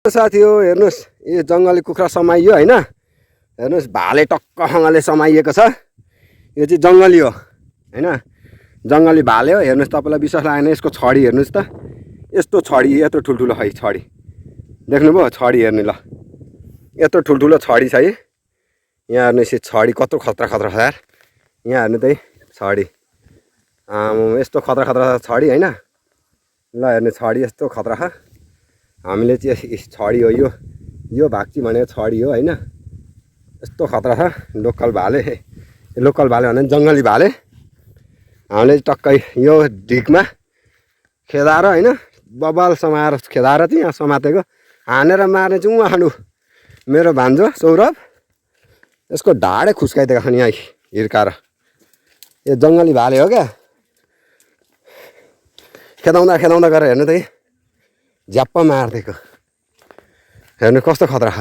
साथी हो हेर्नुहोस् यो जङ्गली कुखुरा समाइयो होइन हेर्नुहोस् भाले टक्कसँगले समाइएको छ यो चाहिँ जङ्गली हो होइन जङ्गली भाले हो हेर्नुहोस् तपाईँलाई विश्वास लागेन यसको छडी हेर्नुहोस् त यस्तो छडी यत्रो ठुल्ठुलो है छडी देख्नुभयो छडी हेर्नु ल यत्रो ठुल्ठुलो छडी छ है यहाँ हेर्नुहोस् यो छडी कत्रो खतरा खतरा छ यार यहाँ हेर्नु त छडी यस्तो खतरा खतरा छडी होइन ल हेर्नु छडी यस्तो खतरा छ हामीले चाहिँ छडी हो यो भाग चाहिँ भनेको छडी हो होइन यस्तो खतरा छ लोकल भाले भने जङ्गली भाले हामीले टक्कै यो ढिकमा खेदाएर होइन बबाल समाएर खेदाएर चाहिँ यहाँ समातेको हानेर मार्ने चाहिँ उहाँ मेरो भान्जो सौरभ यसको ढाडै खुस्काइदिएको छ नि यहाँ हिर्काएर यो जङ्गली भाले हो क्या खेदाउँदा गरेर हेर्नु त झ्याप्प मारिदिएको हेर्नु कस्तो खतरा छ